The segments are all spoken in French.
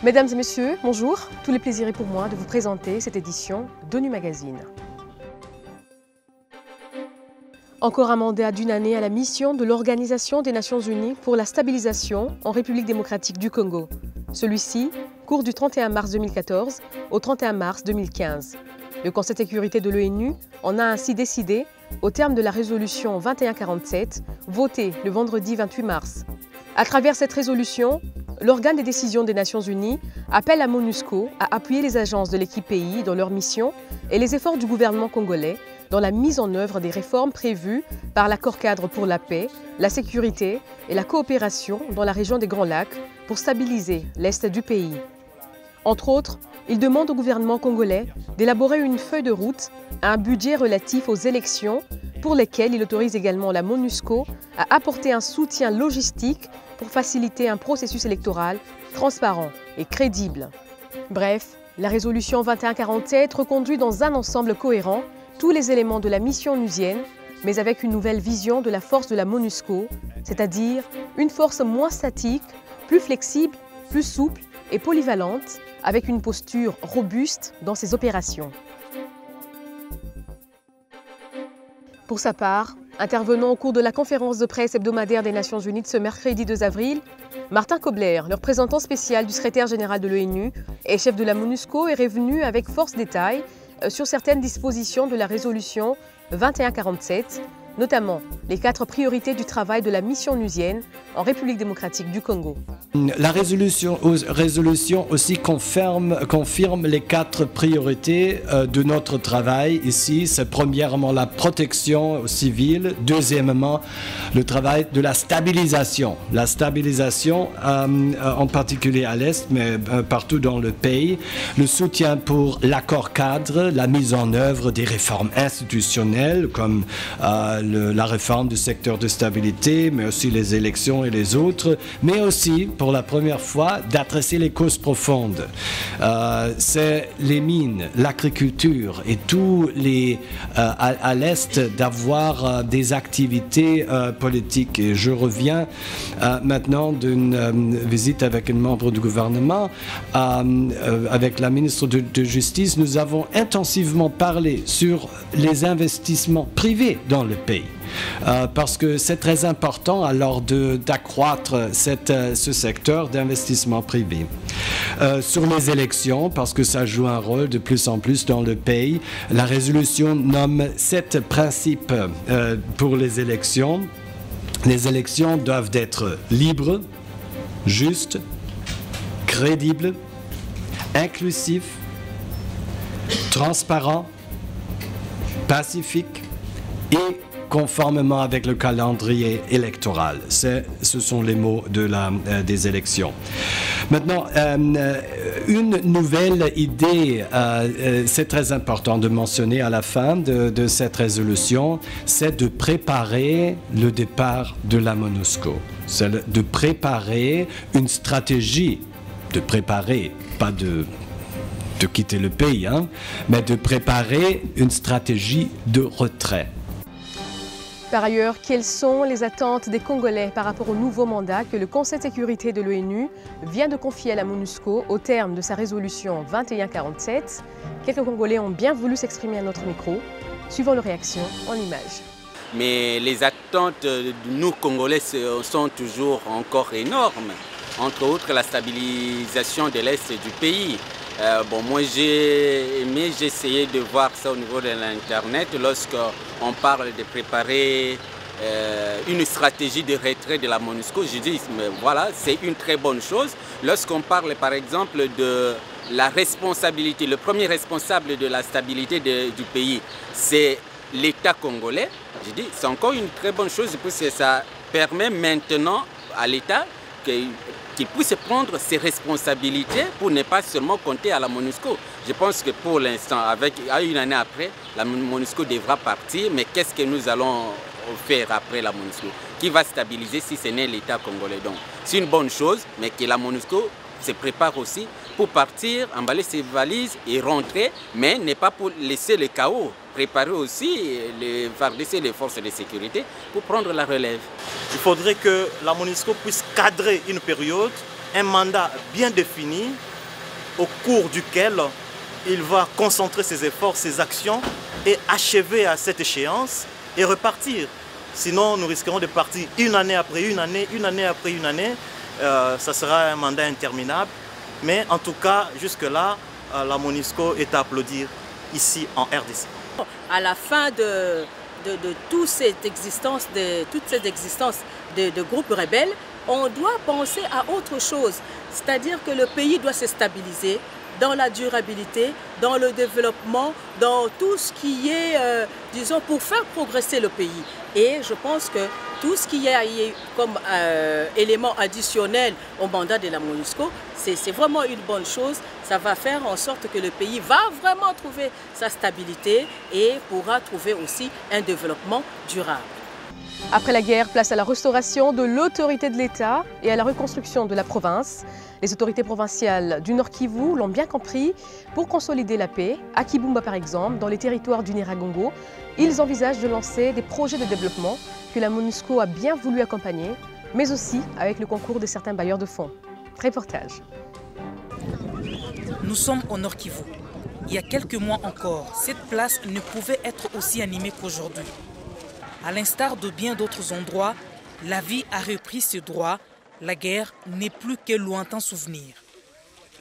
Mesdames et messieurs, bonjour. Tout le plaisir est pour moi de vous présenter cette édition d'ONU Magazine. Encore un mandat d'une année à la mission de l'Organisation des Nations Unies pour la stabilisation en République démocratique du Congo. Celui-ci court du 31 mars 2014 au 31 mars 2015. Le Conseil de sécurité de l'ONU en a ainsi décidé au terme de la résolution 2147, votée le vendredi 28 mars. À travers cette résolution, l'organe des décisions des Nations Unies appelle la MONUSCO à appuyer les agences de l'équipe pays dans leur mission et les efforts du gouvernement congolais dans la mise en œuvre des réformes prévues par l'accord-cadre pour la paix, la sécurité et la coopération dans la région des Grands Lacs pour stabiliser l'Est du pays. Entre autres, il demande au gouvernement congolais d'élaborer une feuille de route, un budget relatif aux élections pour lesquelles il autorise également la MONUSCO à apporter un soutien logistique pour faciliter un processus électoral transparent et crédible. Bref, la résolution 2147 reconduit dans un ensemble cohérent tous les éléments de la mission onusienne, mais avec une nouvelle vision de la force de la MONUSCO, c'est-à-dire une force moins statique, plus flexible, plus souple et polyvalente, avec une posture robuste dans ses opérations. Pour sa part, intervenant au cours de la conférence de presse hebdomadaire des Nations Unies de ce mercredi 2 avril, Martin Kobler, le représentant spécial du secrétaire général de l'ONU et chef de la MONUSCO, est revenu avec force détails sur certaines dispositions de la résolution 2147, notamment les 4 priorités du travail de la mission onusienne en République démocratique du Congo. La résolution aussi confirme les 4 priorités de notre travail ici. C'est premièrement la protection civile, deuxièmement le travail de la stabilisation. La stabilisation en particulier à l'Est, mais partout dans le pays. Le soutien pour l'accord cadre, la mise en œuvre des réformes institutionnelles comme la réforme du secteur de stabilité, mais aussi les élections et les autres, mais aussi, pour la première fois, d'adresser les causes profondes. C'est les mines, l'agriculture et tout à l'Est d'avoir des activités politiques. Et je reviens maintenant d'une visite avec un membre du gouvernement, avec la ministre de Justice. Nous avons intensivement parlé sur les investissements privés dans le pays. Parce que c'est très important alors d'accroître ce secteur d'investissement privé. Sur les élections, parce que ça joue un rôle de plus en plus dans le pays, la résolution nomme 7 principes pour les élections. Les élections doivent être libres, justes, crédibles, inclusives, transparentes, pacifiques et conformément avec le calendrier électoral. Ce sont les mots des élections. Maintenant, une nouvelle idée, c'est très important de mentionner à la fin de cette résolution, c'est de préparer le départ de la MONUSCO. C'est de préparer une stratégie, pas de quitter le pays, mais de préparer une stratégie de retrait. Par ailleurs, quelles sont les attentes des Congolais par rapport au nouveau mandat que le Conseil de sécurité de l'ONU vient de confier à la MONUSCO au terme de sa résolution 2147? Quelques Congolais ont bien voulu s'exprimer à notre micro. Suivons leurs réactions en images. Mais les attentes de nous Congolais sont toujours encore énormes. Entre autres, la stabilisation de l'Est du pays. Moi j'ai essayé de voir ça au niveau de l'Internet lorsqu'on parle de préparer une stratégie de retrait de la MONUSCO. Je dis, mais voilà, c'est une très bonne chose. Lorsqu'on parle par exemple de la responsabilité, le premier responsable de la stabilité du pays, c'est l'État congolais. Je dis, c'est encore une très bonne chose parce que ça permet maintenant à l'État qu'il puisse prendre ses responsabilités pour ne pas seulement compter à la MONUSCO. Je pense que pour l'instant, une année après, la MONUSCO devra partir, mais qu'est-ce que nous allons faire après la MONUSCO? Qui va stabiliser si ce n'est l'État congolais? Donc, c'est une bonne chose, mais que la MONUSCO se prépare aussi pour partir, emballer ses valises et rentrer, mais n'est pas pour laisser le chaos. Préparer aussi, laisser les forces de sécurité pour prendre la relève. Il faudrait que la MONUSCO puisse cadrer une période, un mandat bien défini au cours duquel il va concentrer ses efforts, ses actions et achever à cette échéance et repartir. Sinon, nous risquerons de partir une année après une année, une année après une année. Ça sera un mandat interminable. Mais en tout cas, jusque-là, la MONUSCO est à applaudir ici en RDC. À la fin de toute cette existence de groupes rebelles, on doit penser à autre chose. C'est-à-dire que le pays doit se stabiliser dans la durabilité, dans le développement, dans tout ce qui est, disons, pour faire progresser le pays. Et je pense que tout ce qui est comme élément additionnel au mandat de la MONUSCO, c'est vraiment une bonne chose. Ça va faire en sorte que le pays va vraiment trouver sa stabilité et pourra trouver aussi un développement durable. Après la guerre, place à la restauration de l'autorité de l'État et à la reconstruction de la province. Les autorités provinciales du Nord Kivu l'ont bien compris. Pour consolider la paix, à Kibumba par exemple, dans les territoires du Nyiragongo, ils envisagent de lancer des projets de développement que la MONUSCO a bien voulu accompagner, mais aussi avec le concours de certains bailleurs de fonds. Reportage. Nous sommes au Nord Kivu. Il y a quelques mois encore, cette place ne pouvait être aussi animée qu'aujourd'hui. À l'instar de bien d'autres endroits, la vie a repris ses droits. La guerre n'est plus que lointain souvenir.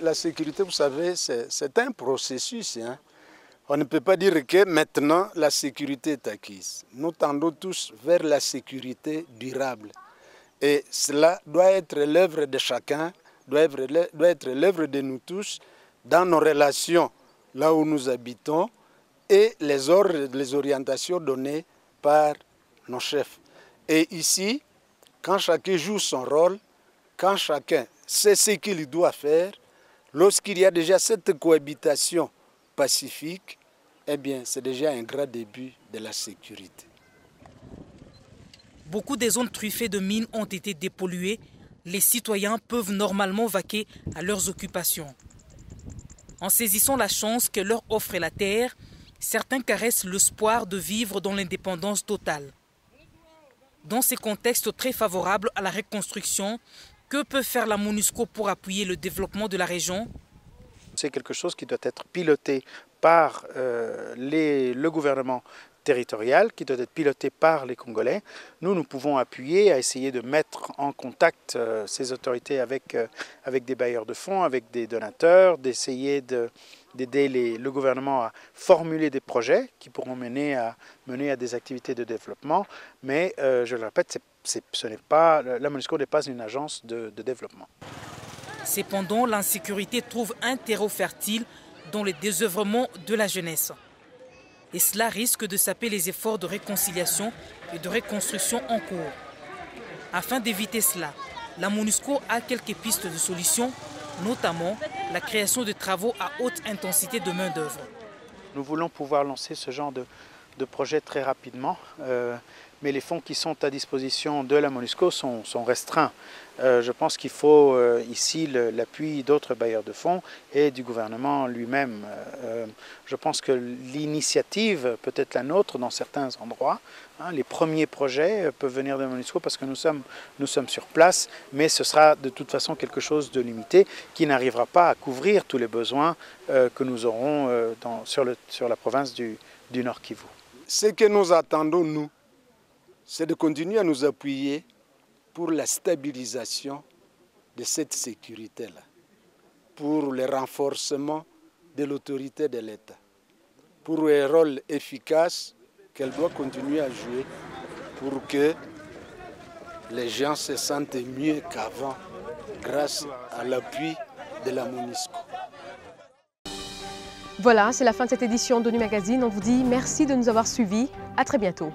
La sécurité, vous savez, c'est un processus. On ne peut pas dire que maintenant la sécurité est acquise. Nous tendons tous vers la sécurité durable. Et cela doit être l'œuvre de chacun, doit être l'œuvre de nous tous dans nos relations là où nous habitons et les ordres, les orientations données par nos chefs. Et ici, quand chacun joue son rôle, quand chacun sait ce qu'il doit faire, lorsqu'il y a déjà cette cohabitation pacifique, eh bien, c'est déjà un grand début de la sécurité. Beaucoup des zones truffées de mines ont été dépolluées. Les citoyens peuvent normalement vaquer à leurs occupations. En saisissant la chance que leur offre la terre, certains caressent l'espoir de vivre dans l'indépendance totale. Dans ces contextes très favorables à la reconstruction, que peut faire la MONUSCO pour appuyer le développement de la région? C'est quelque chose qui doit être piloté par le gouvernement territorial, qui doit être piloté par les Congolais. Nous pouvons appuyer à essayer de mettre en contact ces autorités avec des bailleurs de fonds, avec des donateurs, d'essayer d'aider le gouvernement à formuler des projets qui pourront mener à des activités de développement. Mais je le répète, la MONUSCO n'est pas une agence de développement. Cependant, l'insécurité trouve un terreau fertile dans le désœuvrement de la jeunesse. Et cela risque de saper les efforts de réconciliation et de reconstruction en cours. Afin d'éviter cela, la MONUSCO a quelques pistes de solutions, notamment la création de travaux à haute intensité de main-d'œuvre. Nous voulons pouvoir lancer ce genre de projet très rapidement, mais les fonds qui sont à disposition de la MONUSCO sont restreints. Je pense qu'il faut ici l'appui d'autres bailleurs de fonds et du gouvernement lui-même. Je pense que l'initiative peut être la nôtre dans certains endroits. Les premiers projets peuvent venir de la MONUSCO parce que nous sommes sur place, mais ce sera de toute façon quelque chose de limité qui n'arrivera pas à couvrir tous les besoins que nous aurons sur la province du Nord Kivu. Ce que nous attendons, nous, c'est de continuer à nous appuyer pour la stabilisation de cette sécurité-là, pour le renforcement de l'autorité de l'État, pour un rôle efficace qu'elle doit continuer à jouer pour que les gens se sentent mieux qu'avant grâce à l'appui de la MONUSCO. Voilà, c'est la fin de cette édition d'ONU Magazine. On vous dit merci de nous avoir suivis. À très bientôt.